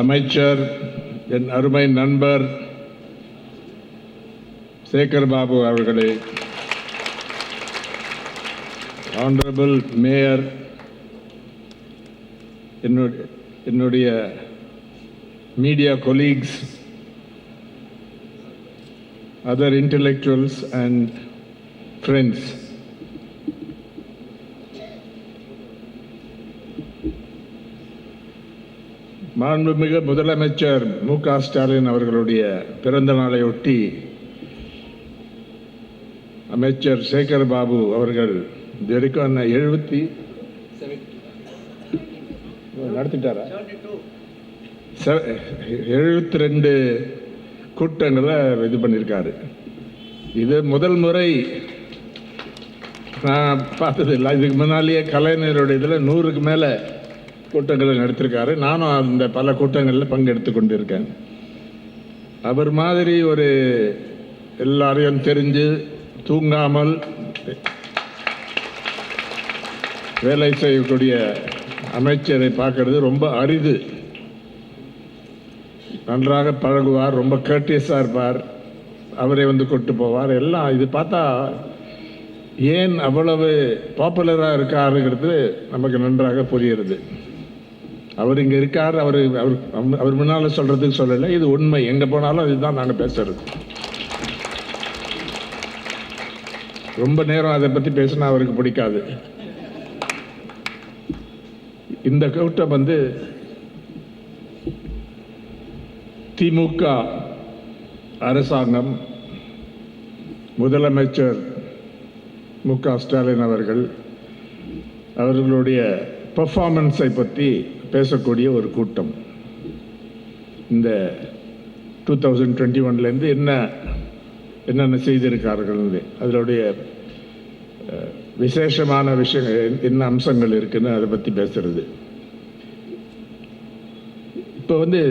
அமைச்சர், என் அருமை நண்பர் சேகர் பாபு அவர்களே, ஆனரபிள் மேயர், என்னுடைய media colleagues, other intellectuals and friends. மாண்புமிகு முதலமைச்சர் மு.க. ஸ்டாலின் அவர்களுடைய பிறந்த நாளையொட்டி அமைச்சர் சேகர் பாபு அவர்கள் இதுவரைக்கும் 72 கூட்டங்களை இது பண்ணியிருக்காரு. இது முதல் முறை நான் பார்த்ததில்லை. இதுக்கு முன்னாலேயே கலைஞருடைய இதில் 100க்கு மேலே கூட்டங்களை நடத்திருக்காரு. நானும் அந்த பல கூட்டங்களில் பங்கெடுத்து கொண்டிருக்கேன். அவர் மாதிரி ஒரு எல்லாரையும் தெரிஞ்சு தூங்காமல் வேலை செய்யக்கூடிய அமைச்சரை பார்க்கறது ரொம்ப அரிது. நன்றாக பழகுவார், ரொம்ப கர்டியஸாக இருப்பார், அவரை வந்து கொண்டு போவார். எல்லாம் இது பார்த்தா ஏன் அவ்வளவு பாப்புலராக இருக்காருங்கிறது நமக்கு நன்றாக புரிகிறது. அவர் இங்கே இருக்கார், அவர் முன்னால் சொல்கிறதுக்கு சொல்லலை, இது உண்மை. எங்கே போனாலும் இதுதான் நாங்கள் பேசுறது. ரொம்ப நேரம் அதை பற்றி பேசினா அவருக்கு பிடிக்காது. இந்த கூட்டம் வந்து திமுக அரசாங்கம், முதலமைச்சர் மு.க. ஸ்டாலின் அவர்களுடைய பெர்ஃபார்மன்ஸை பற்றி பேசக்கூடிய ஒரு கூட்டம். இந்த 2021லேருந்து என்னென்ன செய்திருக்கார்கள், அதனுடைய விசேஷமான விஷயங்கள் என்ன அம்சங்கள் இருக்குன்னு அதை பற்றி பேசுறது. இப்போ வந்து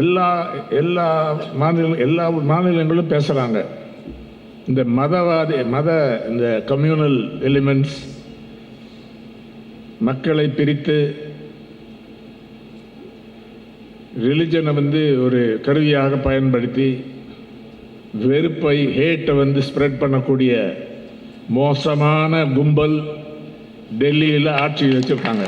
எல்லா மாநிலங்களும் பேசுகிறாங்க. இந்த இந்த கம்யூனல் எலிமெண்ட்ஸ் மக்களை பிரித்து ரிலிஜனை வந்து ஒரு கருவியாக பயன்படுத்தி வெறுப்பை, ஹேட்டை வந்து ஸ்ப்ரெட் பண்ணக்கூடிய மோசமான கும்பல் டெல்லியில் ஆட்சி வச்சிருக்காங்க.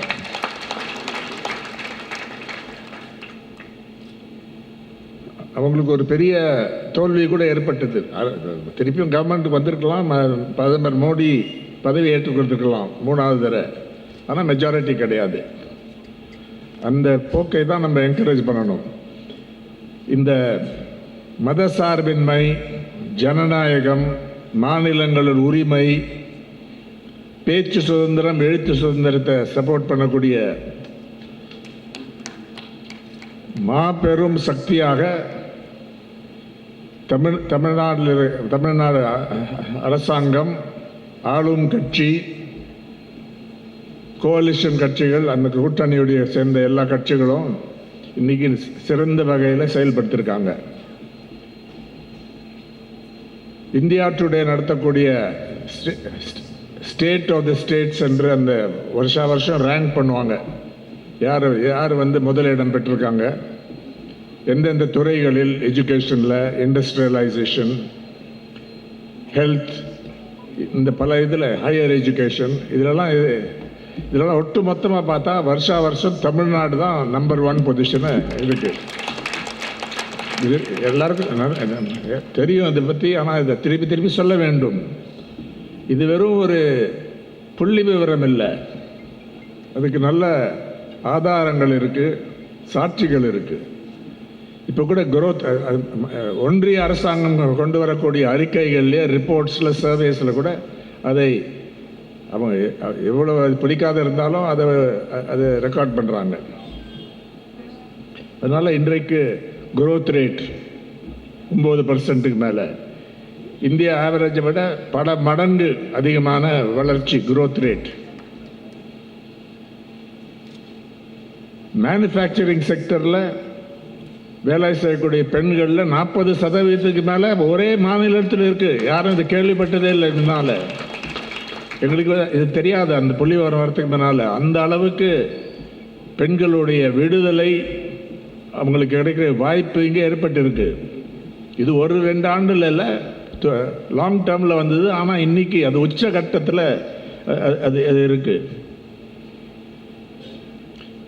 அவங்களுக்கு ஒரு பெரிய தோல்வி கூட ஏற்பட்டது. திருப்பியும் கவர்மெண்ட்டுக்கு வந்திருக்கலாம், பிரதமர் மோடி பதவி ஏற்றுக்கொண்டிருக்கலாம் 3வது தடவை. ஆனால் மெஜாரிட்டி கிடையாது. அந்த போக்கை தான் நம்ம என்கரேஜ் பண்ணணும். இந்த மதசார்பின்மை, ஜனநாயகம், மாநிலங்களின் உரிமை, பேச்சு சுதந்திரம், எழுத்து சுதந்திரத்தை சப்போர்ட் பண்ணக்கூடிய மாபெரும் சக்தியாக தமிழ்நாடு அரசாங்கம், ஆளும் கட்சி, கோலிஷன் கட்சிகள், அந்த கூட்டணியுடைய சேர்ந்த எல்லா கட்சிகளும் இன்னைக்கு சிறந்த வகையில் செயல்படுத்தியிருக்காங்க. இந்தியா டுடே நடத்தக்கூடிய ஸ்டேட் ஆஃப் தி ஸ்டேட்ஸ் என்று அந்த வருஷம் ரேங்க் பண்ணுவாங்க. யார் வந்து முதலிடம் பெற்றிருக்காங்க, எந்தெந்த துறைகளில், எஜுகேஷனில், இண்டஸ்ட்ரியலைசேஷன், ஹெல்த், இந்த பல இதில், ஹையர் எஜுகேஷன், இதெல்லாம் ஒட்டு மொத்தமாக பார்த்தா வருஷம் தமிழ்நாடு தான் நம்பர் 1 பொசிஷனை இருக்கு. இது எல்லாருக்கும் தெரியும் அதை பற்றி. ஆனால் இதை திருப்பி சொல்ல வேண்டும். இது வெறும் ஒரு புள்ளி விவரம் இல்லை, அதுக்கு நல்ல ஆதாரங்கள் இருக்குது, சாட்சிகள் இருக்குது. இப்போ கூட ஒன்றிய அரசாங்கம் கொண்டு வரக்கூடிய அறிக்கைகள்லேயே, ரிப்போர்ட்ஸில், சர்வேஸில் கூட அதை அவங்க எவ்வளோ பிடிக்காத இருந்தாலும் அதை ரெக்கார்ட் பண்ணுறாங்க. அதனால் இன்றைக்கு growth rate 9%க்கு மேலே, இந்தியா ஆவரேஜை விட பல மடங்கு அதிகமான வளர்ச்சி growth rate. மேனுஃபேக்சரிங் செக்டரில் வேலை செய்யக்கூடிய பெண்களில் 40% மேலே ஒரே மாநிலத்தில் இருக்குது. யாரும் இது கேள்விப்பட்டதே இல்லை. இதனால எங்களுக்கு இது தெரியாது. அந்த புள்ளி வரத்துக்கு முன்னால் அந்த அளவுக்கு பெண்களுடைய விடுதலை, அவங்களுக்கு கிடைக்கிற வாய்ப்பு இங்கே ஏற்பட்டிருக்கு. இது 1-2 ஆண்டுல இல்லை, லாங் டேர்மில் வந்தது. ஆனால் இன்னைக்கு அது உச்ச கட்டத்தில் அது அது இருக்கு.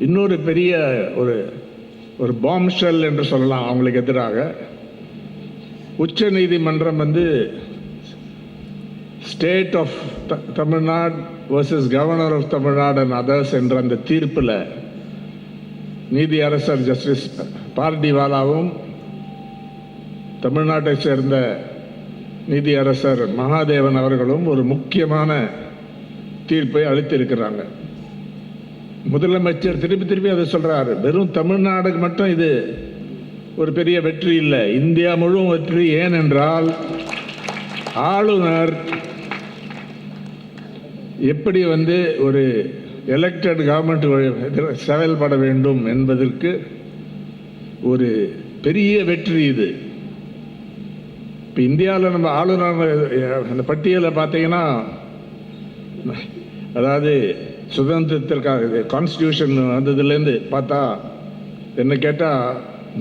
இன்னொரு பெரிய ஒரு பாம் ஷெல் என்று சொல்லலாம் அவங்களுக்கு எதிராக. உச்ச நீதிமன்றம் state of Tamil Nadu versus governor of Tamil Nadu and others என்ற அந்த தீர்ப்பில் நீதி அரசர் ஜஸ்டிஸ் பார்டிவாலாவும் தமிழ்நாட்டை சேர்ந்த நீதி அரசர் மகாதேவன் அவர்களும் ஒரு முக்கியமான தீர்ப்பை அளித்திருக்கிறாங்க. முதலமைச்சர் திருப்பி அதை சொல்றாரு, வெறும் தமிழ்நாடுக்கு மட்டும் இது ஒரு பெரிய வெற்றி இல்லை, இந்தியா முழுவதும் வெற்றி. ஏனென்றால் ஆளுநர் எப்படி ஒரு எலெக்டட் கவர்மெண்ட் செயல்பட வேண்டும் என்பதற்கு ஒரு பெரிய வெற்றி இது. இப்போ இந்தியாவில் நம்ம ஆளுநர் அந்த பட்டியலை பார்த்தீங்கன்னா, அதாவது சுதந்திரத்திற்காக கான்ஸ்டியூஷன் வந்ததுலேருந்து பார்த்தா என்ன கேட்டால்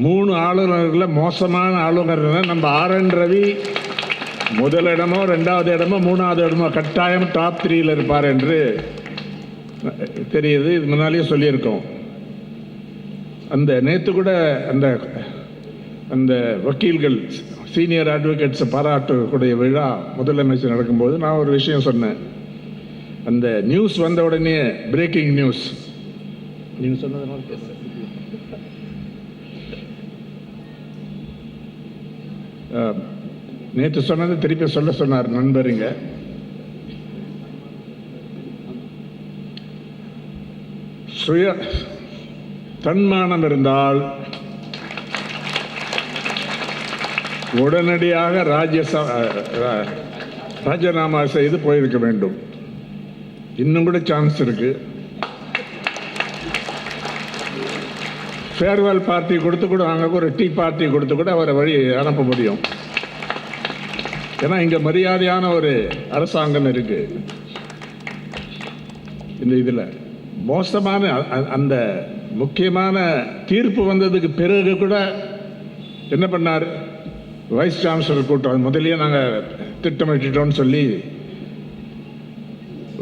3 ஆளுநர்களில் மோசமான ஆளுநர் நம்ம ஆர்.என். ரவி முதலிடமோ 2வது இடமோ 3வது இடமோ கட்டாயம் டாப் 3ல் இருப்பார் என்று தெரியுது. இது முன்னாலேயே சொல்லியிருக்கோம். அந்த நேற்று கூட அந்த வக்கீல்கள் சீனியர் அட்வொகேட்ஸை பாராட்டக்கூடிய விழா முதலமைச்சர் நடக்கும்போது நான் ஒரு விஷயம் சொன்னேன். அந்த நியூஸ் வந்த உடனே பிரேக்கிங் நியூஸ் நீங்கள் சொன்னதுனால நேற்று சொன்னது திருப்பி சொல்ல சொன்னார் நண்பருங்க. சுய தன்மானம் இருந்தால் உடனடியாக ராஜினாமா செய்து போயிருக்க வேண்டும். இன்னும் கூட சான்ஸ் இருக்கு. ஃபேர்வெல் பார்ட்டி கொடுத்து கூட அங்கே ஒரு டீ பார்ட்டி கொடுத்து கூட அவரை வழி அனுப்ப முடியும். ஏன்னா இங்கே மரியாதையான ஒரு அரசாங்கம் இருக்கு. இந்த இதில் மோசமான அந்த முக்கியமான தீர்ப்பு வந்ததுக்கு பிறகு கூட என்ன பண்ணார், வைஸ் சான்சலர் கூட்டம் முதலியே நாங்கள் திட்டமிட்டோம்னு சொல்லி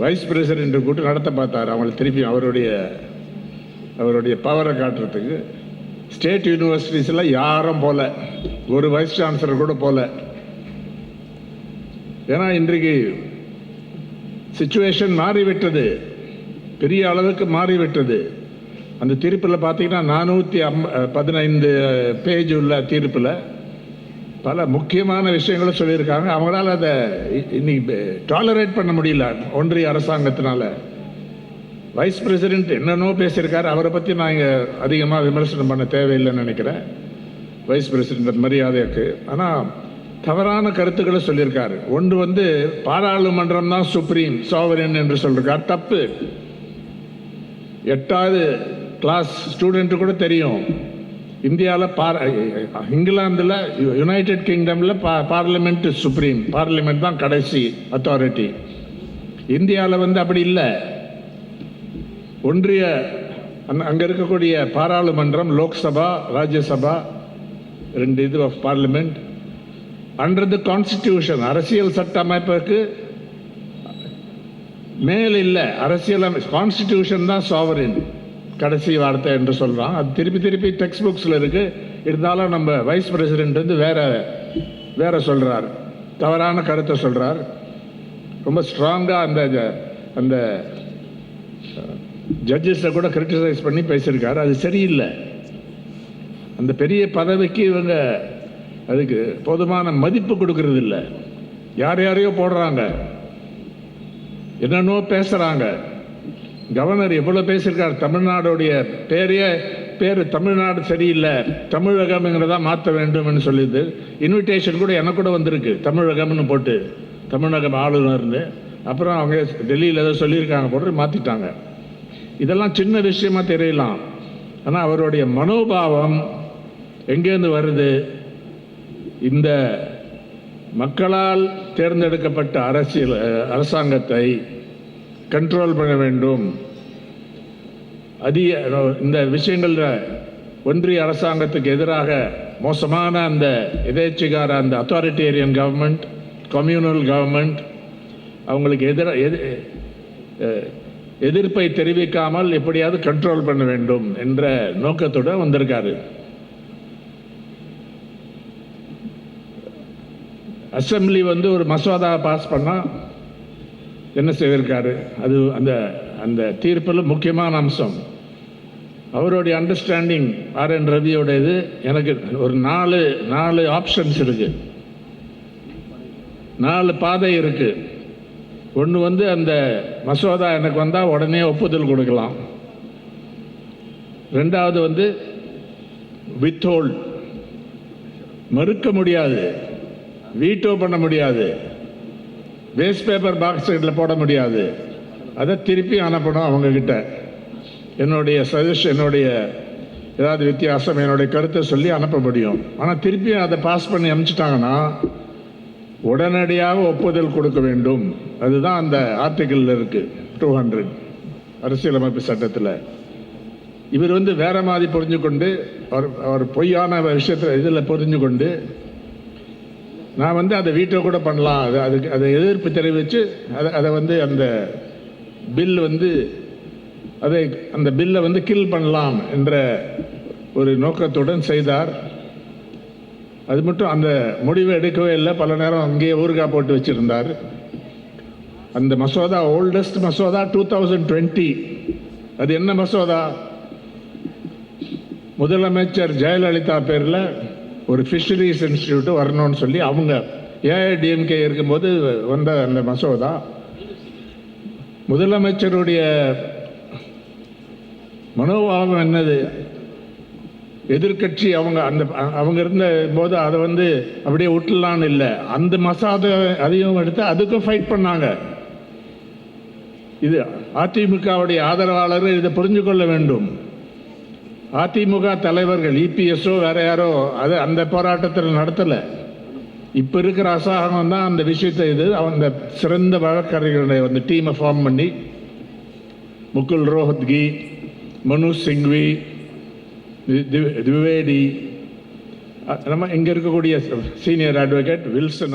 வைஸ் பிரசிடென்ட் கூட்டம் நடத்த பார்த்தார். அவங்களை திருப்பி அவருடைய பவரை காட்டுறதுக்கு ஸ்டேட் யூனிவர்சிட்டிஸில் யாரும் போல, ஒரு வைஸ் சான்சலர் கூட போல. ஏன்னா இன்றைக்கு சிச்சுவேஷன் மாறிவிட்டது, பெரிய அளவுக்கு மாறிவிட்டது. அந்த தீர்ப்பில் பார்த்தீங்கன்னா 415 பேஜ் உள்ள தீர்ப்பில் பல முக்கியமான விஷயங்களை சொல்லியிருக்காங்க. அவங்களால அதை இன்னைக்கு டாலரேட் பண்ண முடியல ஒன்றிய அரசாங்கத்தினால. வைஸ் பிரசிடென்ட் என்னென்னோ பேசியிருக்காரு, அவரை பற்றி நான் இங்கே அதிகமாக விமர்சனம் பண்ண தேவையில்லைன்னு நினைக்கிறேன். வைஸ் பிரசிடென்ட் மரியாதைக்கு. ஆனால் தவறான கருத்துக்களை சொல்லியிருக்காரு. ஒன்று பாராளுமன்றம் தான் சுப்ரீம் சாவரன் என்று சொல்லியிருக்கார். தப்பு. 8வது கிளாஸ் ஸ்டூடெண்ட்டு கூட தெரியும், இந்தியாவில் இங்கிலாந்தில் யுனைடெட் கிங்டமில் பார்லிமெண்ட் சுப்ரீம், பார்லிமெண்ட் தான் கடைசி அத்தாரிட்டி. இந்தியாவில் அப்படி இல்லை. ஒன்றிய அங்கே இருக்கக்கூடிய பாராளுமன்றம், லோக்சபா, ராஜ்யசபா 2 இது of parliament under the constitution, அரசியல் சட்ட அமைப்புக்கு மேல் இல்லை. அரசியல் கான்ஸ்டிடியூஷன் தான் சாவரின் கடைசி வார்த்தை என்று சொல்கிறான். அது திருப்பி டெக்ஸ்ட் புக்ஸில் இருக்குது. இருந்தாலும் நம்ம வைஸ் பிரசிடென்ட் வேற சொல்கிறார், தவறான கருத்தை சொல்கிறார். ரொம்ப ஸ்ட்ராங்காக அந்த ஜட்ஜஸை கூட கிரிட்டிசைஸ் பண்ணி பேசியிருக்காரு. அது சரியில்லை. அந்த பெரிய பதவிக்கு இவங்க அதுக்கு போதுமான மதிப்பு கொடுக்கறது இல்லை. யாரையோ போடுறாங்க, என்னென்னோ பேசுகிறாங்க. கவர்னர் எவ்வளோ பேசியிருக்கார். தமிழ்நாடுடைய பேர் தமிழ்நாடு சரியில்லை, தமிழகம்ங்கிறதா மாற்ற வேண்டும்னு சொல்லிது. இன்விடேஷன் கூட எனக்கு கூட வந்திருக்கு, தமிழகம்னு போட்டு, தமிழகம் ஆளுநர்னு. அப்புறம் அவங்க டெல்லியில் ஏதோ சொல்லியிருக்காங்க, போட்டு மாற்றிட்டாங்க. இதெல்லாம் சின்ன விஷயமா தெரியலாம். ஆனால் அவருடைய மனோபாவம் எங்கேருந்து வருது? இந்த மக்களால் தேர்ந்தெடுக்கப்பட்ட அரசாங்கத்தை கண்ட்ரோல் பண்ண வேண்டும், இந்த விஷயங்களில் ஒன்றிய அரசாங்கத்துக்கு எதிராக மோசமான அந்த எதேச்சிகார அந்த அத்தாரிட்டேரியன் கவர்மெண்ட், கம்யூனல் கவர்மெண்ட் அவங்களுக்கு எதிர்ப்பை தெரிவிக்காமல் எப்படியாவது கண்ட்ரோல் பண்ண வேண்டும் என்ற நோக்கத்துடன் வந்திருக்காரு. அசம்பிளி வந்து ஒரு மசோதா பாஸ் பண்ணால் என்ன செய்திருக்காரு, அது அந்த அந்த தீர்ப்பில் முக்கியமான அம்சம். அவருடைய அண்டர்ஸ்டாண்டிங் ஆர்.என். ரவியோட இது எனக்கு ஒரு நாலு ஆப்ஷன்ஸ் இருக்கு, 4 பாதை இருக்கு. ஒன்று வந்து அந்த மசோதா எனக்கு வந்தால் உடனே ஒப்புதல் கொடுக்கலாம். ரெண்டாவது வந்து வித்ஹோல்ட், மறுக்க முடியாது, வீட்டோ பண்ண முடியாது, வேஸ்ட் பேப்பர் பாக்ஸில் போட முடியாது, அதை திருப்பி அனுப்பணும் அவங்கக்கிட்ட. என்னுடைய சஜஷன், என்னுடைய ஏதாவது வித்தியாசம், என்னுடைய கருத்தை சொல்லி அனுப்ப முடியும். ஆனால் திருப்பி அதை பாஸ் பண்ணி அனுப்பிச்சிட்டாங்கன்னா உடனடியாக ஒப்புதல் கொடுக்க வேண்டும். அதுதான் அந்த ஆர்டிக்கிளில் இருக்குது 200 அரசியலமைப்பு சட்டத்தில். இவர் வந்து வேற மாதிரி புரிஞ்சு கொண்டு அவர் பொய்யான விஷயத்தில் இதில் புரிஞ்சு கொண்டு நான் வந்து அதை வீட்டை கூட பண்ணலாம், அதுக்கு அதை எதிர்ப்பு தெரிவித்து அதை வந்து அந்த பில் வந்து அந்த பில்லை வந்து கில் பண்ணலாம் என்ற ஒரு நோக்கத்துடன் செய்தார். அது மட்டும் அந்த முடிவை எடுக்கவே இல்லை, பல நேரம் அங்கேயே ஊறுகாய் போட்டு வச்சிருந்தார். அந்த மசோதா ஓல்டஸ்ட் மசோதா 2020. அது என்ன மசோதா? முதலமைச்சர் ஜெயலலிதா பேரில் ஒரு ஃபிஷரிஸ் இன்ஸ்டிடியூட் வரணும்னு சொல்லி அவங்க ஏஐடிஎம்கே இருக்கும்போது வந்த அந்த மசோதா. முதலமைச்சருடைய மனோபாவம் என்னது? எதிர்கட்சி அவங்க இருந்த போது அதை வந்து அப்படியே விட்டுலான்னு இல்லை, அந்த மசோதா அதையும் எடுத்து அதுக்கும் ஃபைட் பண்ணாங்க. இது அதிமுகவுடைய ஆதரவாளர்கள் இதை புரிஞ்சு கொள்ள வேண்டும். அதிமுக தலைவர்கள் இபிஎஸ்ஓ வேற யாரோ அந்த போராட்டத்தில் நடத்தலை. இப்போ இருக்கிற அரசாங்கம் தான் அந்த விஷயத்தை அந்த சிறந்த வழக்கறிஞர்களை வந்து டீமை ஃபார்ம் பண்ணி முகுல் ரோஹத்கி, மனு சிங்வி, திவேடி, நம்ம இங்கே இருக்கக்கூடிய சீனியர் அட்வொகேட் வில்சன்